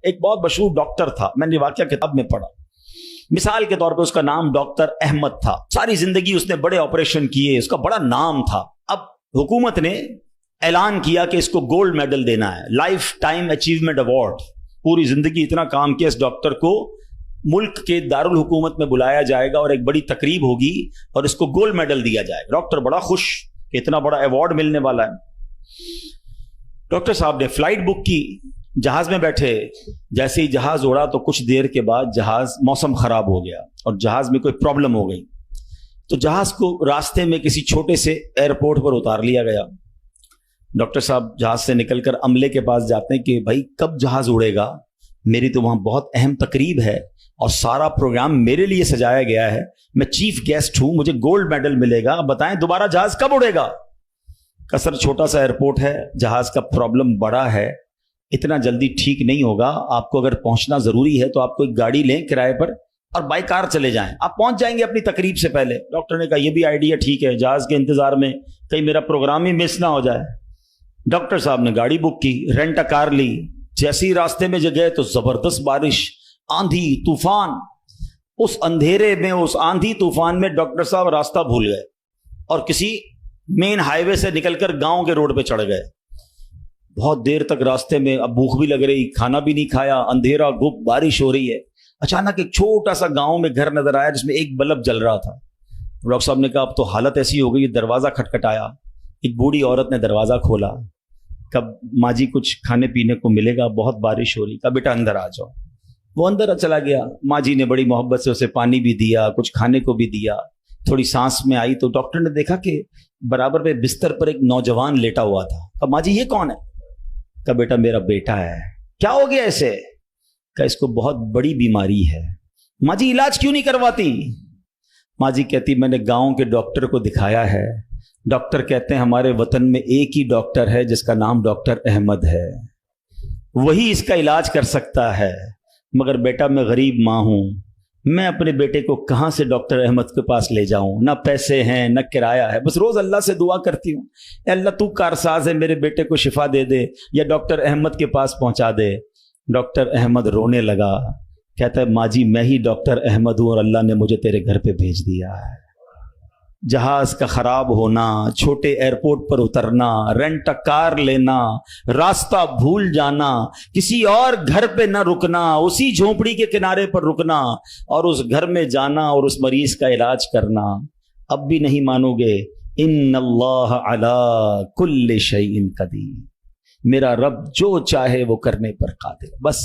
ایک بہت مشہور ڈاکٹر تھا، میں نے واقعہ کتاب میں پڑھا. مثال کے طور پہ اس کا نام ڈاکٹر احمد تھا. ساری زندگی اس نے بڑے آپریشن کیے، اس کا بڑا نام تھا. اب حکومت نے اعلان کیا کہ اس کو گولڈ میڈل دینا ہے، لائف ٹائم اچیومنٹ ایوارڈ. پوری زندگی اتنا کام کیا اس ڈاکٹر کو ملک کے دارالحکومت میں بلایا جائے گا اور ایک بڑی تقریب ہوگی اور اس کو گولڈ میڈل دیا جائے گا. ڈاکٹر بڑا خوش کہ اتنا بڑا ایوارڈ ملنے والا ہے. ڈاکٹر صاحب نے فلائٹ بک کی، جہاز میں بیٹھے. جیسے ہی جہاز اڑا تو کچھ دیر کے بعد جہاز موسم خراب ہو گیا اور جہاز میں کوئی پرابلم ہو گئی. تو جہاز کو راستے میں کسی چھوٹے سے ایئرپورٹ پر اتار لیا گیا. ڈاکٹر صاحب جہاز سے نکل کر عملے کے پاس جاتے ہیں کہ بھائی کب جہاز اڑے گا، میری تو وہاں بہت اہم تقریب ہے اور سارا پروگرام میرے لیے سجایا گیا ہے، میں چیف گیسٹ ہوں، مجھے گولڈ میڈل ملے گا، بتائیں دوبارہ جہاز کب اڑے گا. کسر چھوٹا سا ایئرپورٹ ہے، جہاز کا پرابلم بڑا ہے، اتنا جلدی ٹھیک نہیں ہوگا. آپ کو اگر پہنچنا ضروری ہے تو آپ کو ایک گاڑی لیں کرائے پر اور بائی کار چلے جائیں، آپ پہنچ جائیں گے اپنی تقریب سے پہلے. ڈاکٹر نے کہا یہ بھی آئیڈیا ٹھیک ہے، جہاز کے انتظار میں کہیں میرا پروگرام ہی مس نہ ہو جائے. ڈاکٹر صاحب نے گاڑی بک کی، رینٹ کار لی. جیسے ہی راستے میں گئے تو زبردست بارش، آندھی طوفان. اس اندھیرے میں، اس آندھی طوفان میں ڈاکٹر صاحب راستہ بھول گئے اور کسی مین ہائی وے سے نکل کر گاؤں کے روڈ پہ چڑھ گئے. بہت دیر تک راستے میں، اب بھوک بھی لگ رہی، کھانا بھی نہیں کھایا، اندھیرا گپ، بارش ہو رہی ہے. اچانک ایک چھوٹا سا گاؤں میں گھر نظر آیا جس میں ایک بلب جل رہا تھا. ڈاکٹر صاحب نے کہا اب تو حالت ایسی ہو گئی، دروازہ کھٹکھٹایا. ایک بوڑھی عورت نے دروازہ کھولا. کب ماں جی کچھ کھانے پینے کو ملے گا، بہت بارش ہو رہی. کہا بیٹا اندر آ جاؤ. وہ اندر چلا گیا. ماں جی نے بڑی محبت سے اسے پانی بھی دیا، کچھ کھانے کو بھی دیا. تھوڑی سانس میں آئی تو ڈاکٹر نے دیکھا کہ برابر پہ بستر پر ایک نوجوان لیٹا ہوا تھا. کہا ماں جی یہ کون ہے؟ کہا بیٹا میرا بیٹا ہے. کیا ہو گیا اسے؟ کہا اس کو بہت بڑی بیماری ہے. ماں جی علاج کیوں نہیں کرواتی؟ ماں جی کہتی میں نے گاؤں کے ڈاکٹر کو دکھایا ہے، ڈاکٹر کہتے ہیں ہمارے وطن میں ایک ہی ڈاکٹر ہے جس کا نام ڈاکٹر احمد ہے، وہی اس کا علاج کر سکتا ہے. مگر بیٹا میں غریب ماں ہوں، میں اپنے بیٹے کو کہاں سے ڈاکٹر احمد کے پاس لے جاؤں؟ نہ پیسے ہیں نہ کرایہ ہے. بس روز اللہ سے دعا کرتی ہوں اے اللہ تو کارساز ہے، میرے بیٹے کو شفا دے دے یا ڈاکٹر احمد کے پاس پہنچا دے. ڈاکٹر احمد رونے لگا. کہتا ہے ماں جی میں ہی ڈاکٹر احمد ہوں اور اللہ نے مجھے تیرے گھر پہ بھیج دیا ہے. جہاز کا خراب ہونا، چھوٹے ایئرپورٹ پر اترنا، رینٹ کار لینا، راستہ بھول جانا، کسی اور گھر پہ نہ رکنا، اسی جھونپڑی کے کنارے پر رکنا اور اس گھر میں جانا اور اس مریض کا علاج کرنا. اب بھی نہیں مانو گے؟ ان اللہ علی کل شیء قدیر، میرا رب جو چاہے وہ کرنے پر قادر. بس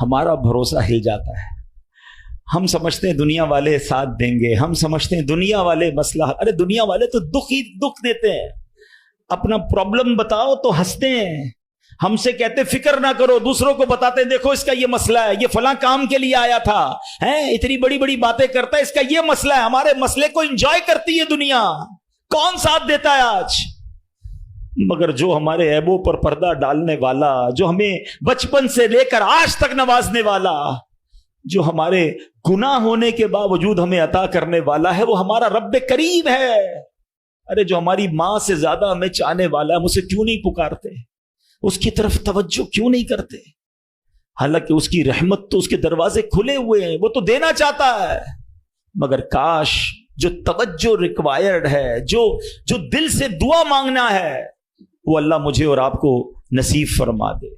ہمارا بھروسہ ہل جاتا ہے. ہم سمجھتے ہیں دنیا والے ساتھ دیں گے، ہم سمجھتے ہیں دنیا والے مسئلہ، ارے دنیا والے تو دکھ ہی دکھ دیتے ہیں. اپنا پرابلم بتاؤ تو ہنستے ہیں، ہم سے کہتے فکر نہ کرو، دوسروں کو بتاتے ہیں دیکھو اس کا یہ مسئلہ ہے، یہ فلاں کام کے لیے آیا تھا، اتنی بڑی بڑی باتیں کرتا ہے، اس کا یہ مسئلہ ہے. ہمارے مسئلے کو انجوائے کرتی ہے دنیا، کون ساتھ دیتا ہے آج؟ مگر جو ہمارے عیبوں پر پردہ ڈالنے والا، جو ہمیں بچپن سے لے کر آج تک نوازنے والا، جو ہمارے گناہ ہونے کے باوجود ہمیں عطا کرنے والا ہے، وہ ہمارا رب کریم ہے. ارے جو ہماری ماں سے زیادہ ہمیں چاہنے والا ہے، ہم اسے کیوں نہیں پکارتے؟ اس کی طرف توجہ کیوں نہیں کرتے؟ حالانکہ اس کی رحمت تو اس کے دروازے کھلے ہوئے ہیں، وہ تو دینا چاہتا ہے. مگر کاش جو توجہ ریکوائرڈ ہے، جو دل سے دعا مانگنا ہے، وہ اللہ مجھے اور آپ کو نصیب فرما دے.